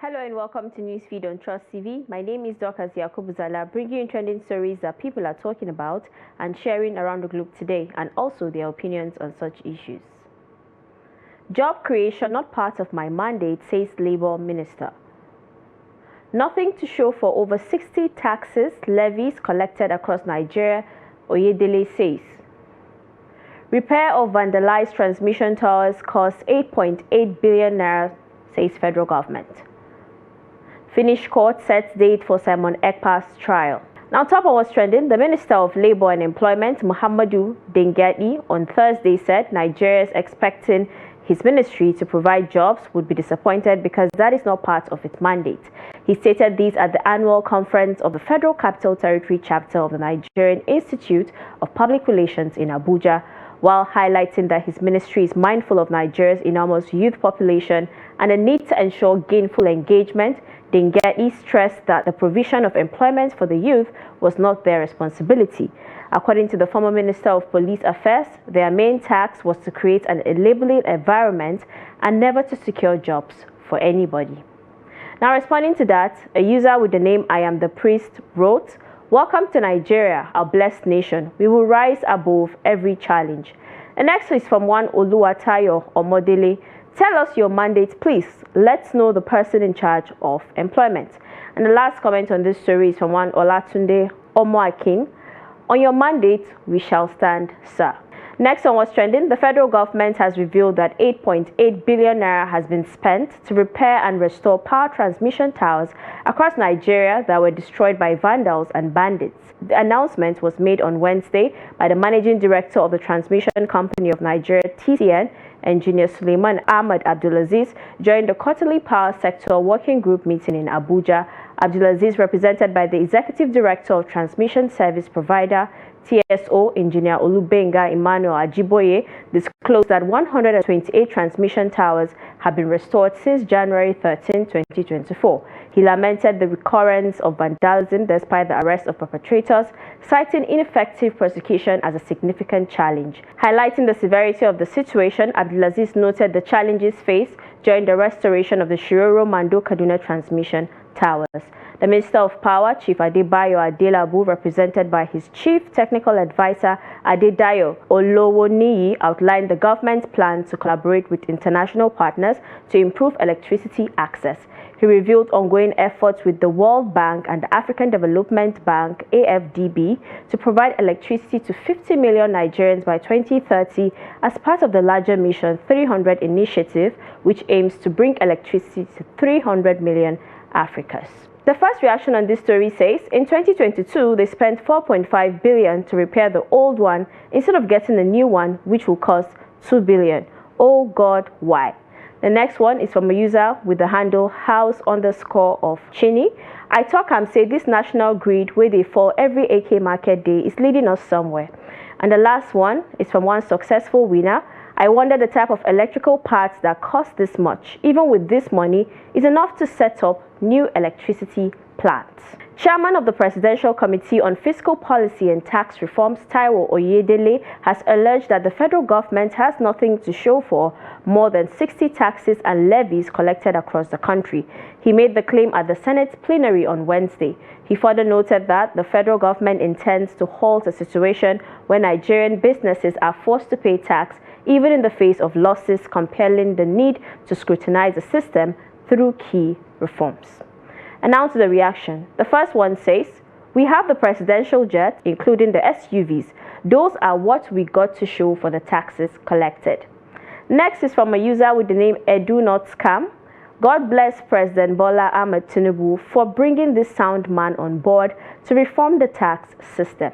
Hello and welcome to Newsfeed on Trust TV. My name is Dorcas Yakubu Zallah, bringing you trending stories that people are talking about and sharing around the globe today, and also their opinions on such issues. Job creation not part of my mandate, says Labour Minister. Nothing to show for over 60 taxes, levies collected across Nigeria, Oyedele says. Repair of vandalized transmission towers costs 8.8 billion naira, says federal government. Finnish court sets date for Simon Ekpa's trial. Now, top of what's trending, the Minister of Labour and Employment, Muhammadu Dengadi, on Thursday said Nigeria is expecting his ministry to provide jobs would be disappointed because that is not part of its mandate. He stated this at the annual conference of the Federal Capital Territory chapter of the Nigerian Institute of Public Relations in Abuja, while highlighting that his ministry is mindful of Nigeria's enormous youth population and the need to ensure gainful engagement. Dengadi stressed that the provision of employment for the youth was not their responsibility. According to the former Minister of Police Affairs, their main task was to create an enabling environment and never to secure jobs for anybody. Now, responding to that, a user with the name I Am the Priest wrote, "Welcome to Nigeria, our blessed nation. We will rise above every challenge." The next is from one Oluwatayo Omodele. "Tell us your mandate, please. Let's know the person in charge of employment." And the last comment on this story is from one Olatunde Omoakin. "On your mandate, we shall stand, sir." Next on what's trending, the federal government has revealed that 8.8 billion naira has been spent to repair and restore power transmission towers across Nigeria that were destroyed by vandals and bandits. The announcement was made on Wednesday by the managing director of the Transmission Company of Nigeria, TCN, Engineer Suleiman Ahmad Abdulaziz, during the quarterly power sector working group meeting in Abuja. Abdulaziz, represented by the executive director of transmission service provider TSO, Engineer Olubenga Emmanuel Ajiboye, disclosed that 128 transmission towers have been restored since January 13, 2024. He lamented the recurrence of vandalism despite the arrest of perpetrators, citing ineffective prosecution as a significant challenge. Highlighting the severity of the situation, Abdulaziz noted the challenges faced during the restoration of the Shiroro Mando Kaduna transmission towers. The Minister of Power, Chief Adebayo Adelabu, represented by his Chief Technical Advisor Adedayo Olowoniyi, outlined the government's plan to collaborate with international partners to improve electricity access. He revealed ongoing efforts with the World Bank and the African Development Bank, AFDB, to provide electricity to 50 million Nigerians by 2030 as part of the larger Mission 300 initiative, which aims to bring electricity to 300 million Africans. The first reaction on this story says, in 2022, they spent 4.5 billion to repair the old one instead of getting a new one, which will cost 2 billion. Oh God, why? The next one is from a user with the handle house_of Chini. I talk and say this national grid where they fall every AK market day is leading us somewhere. And the last one is from one successful winner. I wonder the type of electrical parts that cost this much, even with this money, is enough to set up new electricity plants. Chairman of the Presidential Committee on Fiscal Policy and Tax Reforms, Taiwo Oyedele, has alleged that the federal government has nothing to show for more than 60 taxes and levies collected across the country. He made the claim at the Senate plenary on Wednesday. He further noted that the federal government intends to halt a situation where Nigerian businesses are forced to pay tax even in the face of losses, compelling the need to scrutinize the system through key reforms. And now to the reaction. The first one says, we have the presidential jet, including the SUVs. Those are what we got to show for the taxes collected. Next is from a user with the name Edu Not Scam. God bless President Bola Ahmed Tinubu for bringing this sound man on board to reform the tax system.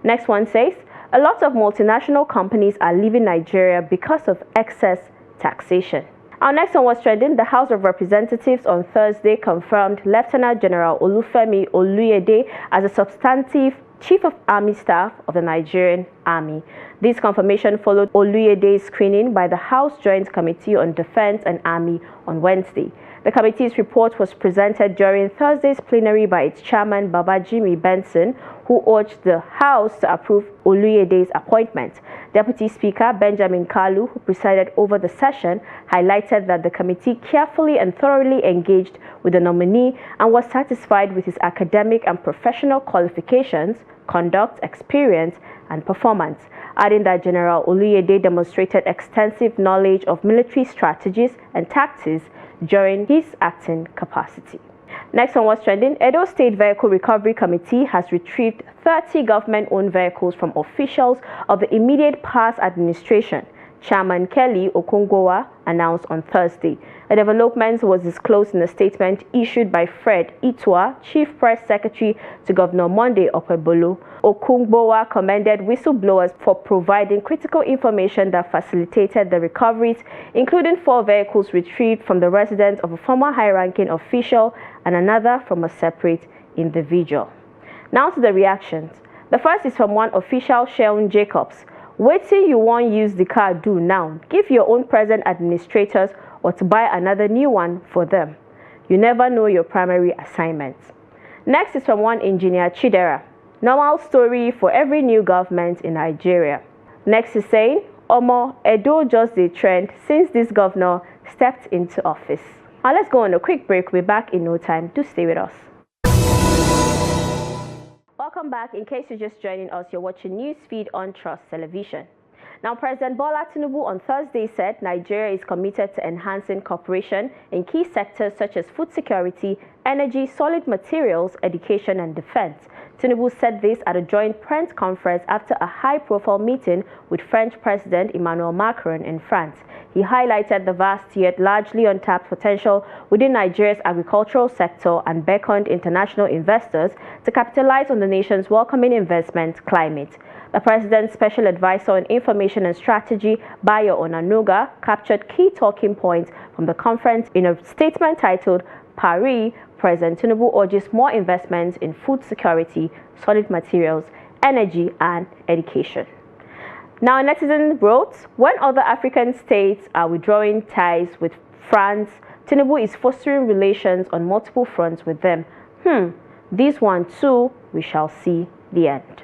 Next one says, a lot of multinational companies are leaving Nigeria because of excess taxation. Our next one was trending. The House of Representatives on Thursday confirmed Lieutenant General Olufemi Oluyede as a substantive Chief of Army Staff of the Nigerian Army. This confirmation followed Oluyede's screening by the House Joint Committee on Defense and Army on Wednesday. The committee's report was presented during Thursday's plenary by its chairman, Babajimi Benson, who urged the House to approve Oluyede's appointment. Deputy Speaker Benjamin Kalu, who presided over the session, highlighted that the committee carefully and thoroughly engaged with the nominee and was satisfied with his academic and professional qualifications, conduct, experience, and performance, adding that General Oluyede demonstrated extensive knowledge of military strategies and tactics during his acting capacity. Next on what's trending, Edo State Vehicle Recovery Committee has retrieved 30 government-owned vehicles from officials of the immediate past administration, Chairman Kelly Okungbowa announced on Thursday. The development was disclosed in a statement issued by Fred Itua, Chief Press Secretary to Governor Monday Okpebholo. Okungbowa commended whistleblowers for providing critical information that facilitated the recoveries, including 4 vehicles retrieved from the residence of a former high-ranking official and another from a separate individual. Now to the reactions. The first is from one official, Sheon Jacobs. Wetin you wan use the car do now? Give your own present administrators or to buy another new one for them. You never know your primary assignment. Next is from one engineer, Chidera. Normal story for every new government in Nigeria. Next is saying, Omo, Edo just a trend since this governor stepped into office. Now let's go on a quick break. We're back in no time. Do stay with us. Welcome back. In case you're just joining us, you're watching Newsfeed on Trust Television. Now, President Bola Tinubu on Thursday said Nigeria is committed to enhancing cooperation in key sectors such as food security, energy, solid materials, education, and defense. Tinubu said this at a joint press conference after a high-profile meeting with French President Emmanuel Macron in France. He highlighted the vast yet largely untapped potential within Nigeria's agricultural sector and beckoned international investors to capitalize on the nation's welcoming investment climate. The President's Special Advisor on Information and Strategy, Bayo Onanuga, captured key talking points from the conference in a statement titled, Paris, President Tinubu urges more investments in food security, solid materials, energy, and education. Now, a netizen wrote, when other African states are withdrawing ties with France, Tinubu is fostering relations on multiple fronts with them. This one too, we shall see the end.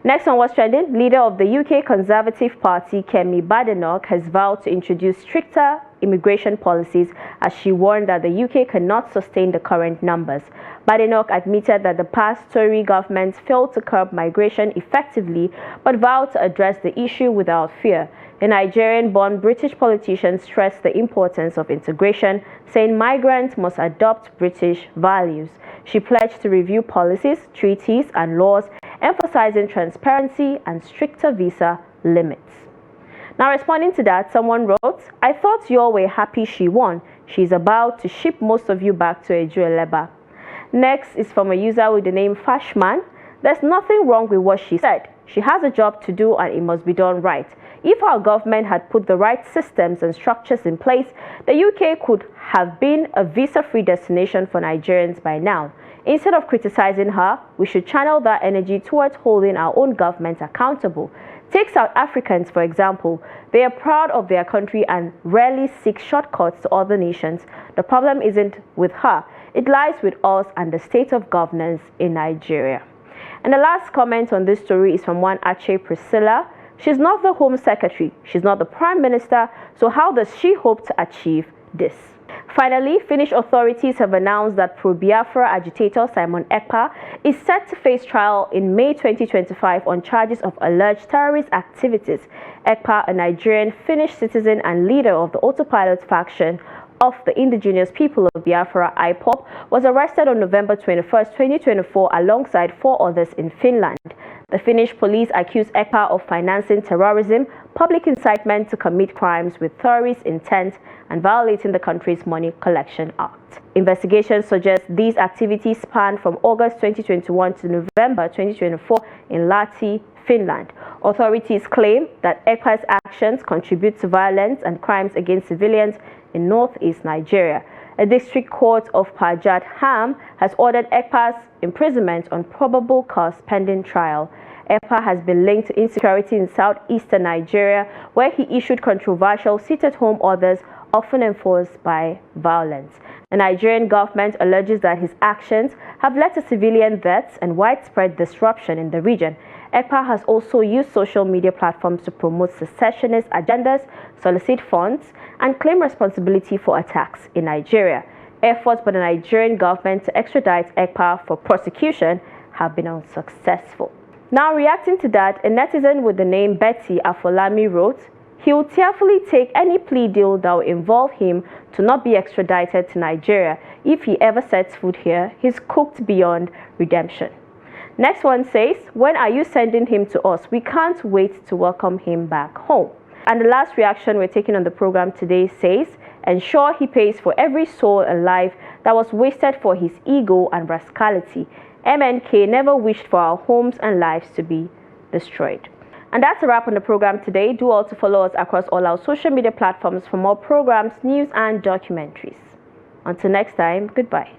Next on what's trending, leader of the UK Conservative Party, Kemi Badenoch, has vowed to introduce stricter immigration policies as she warned that the UK cannot sustain the current numbers. Badenoch admitted that the past Tory governments failed to curb migration effectively but vowed to address the issue without fear. The Nigerian-born British politician stressed the importance of integration, saying migrants must adopt British values. She pledged to review policies, treaties, and laws, emphasizing transparency and stricter visa limits. Now, responding to that, someone wrote, I thought you all were happy she won. She's about to ship most of you back to Ejueleba. Next is from a user with the name Fashman. There's nothing wrong with what she said. She has a job to do and it must be done right. If our government had put the right systems and structures in place, the UK could have been a visa-free destination for Nigerians by now. Instead of criticizing her, we should channel that energy towards holding our own government accountable. Take South Africans, for example. They are proud of their country and rarely seek shortcuts to other nations. The problem isn't with her. It lies with us and the state of governance in Nigeria. And the last comment on this story is from one Ache Priscilla. She's not the Home Secretary. She's not the Prime Minister. So how does she hope to achieve this? Finally, Finnish authorities have announced that pro-Biafra agitator Simon Ekpa is set to face trial in May 2025 on charges of alleged terrorist activities. Ekpa, a Nigerian Finnish citizen and leader of the autopilot faction of the indigenous people of Biafra, IPOB, was arrested on November 21, 2024, alongside 4 others in Finland. The Finnish police accused Ekpa of financing terrorism, public incitement to commit crimes with terrorist intent, and violating the country's Money Collection Act. Investigations suggest these activities spanned from August 2021 to November 2024 in Lahti, Finland. Authorities claim that Ekpa's actions contribute to violence and crimes against civilians in northeast Nigeria. A district court of Pajat Ham has ordered Ekpa's imprisonment on probable cause pending trial. Ekpa has been linked to insecurity in southeastern Nigeria, where he issued controversial sit-at-home orders often enforced by violence. The Nigerian government alleges that his actions have led to civilian deaths and widespread disruption in the region. Ekpa has also used social media platforms to promote secessionist agendas, solicit funds, and claim responsibility for attacks in Nigeria. efforts by the Nigerian government to extradite Ekpa for prosecution have been unsuccessful. Now, reacting to that, a netizen with the name Betty Afolami wrote, he will tearfully take any plea deal that will involve him to not be extradited to Nigeria. If he ever sets foot here, he's cooked beyond redemption. Next one says, when are you sending him to us? We can't wait to welcome him back home. And the last reaction we're taking on the program today says, ensure he pays for every soul and life that was wasted for his ego and rascality. MNK never wished for our homes and lives to be destroyed. And that's a wrap on the program today. Do also follow us across all our social media platforms for more programs, news, and documentaries. Until next time, goodbye.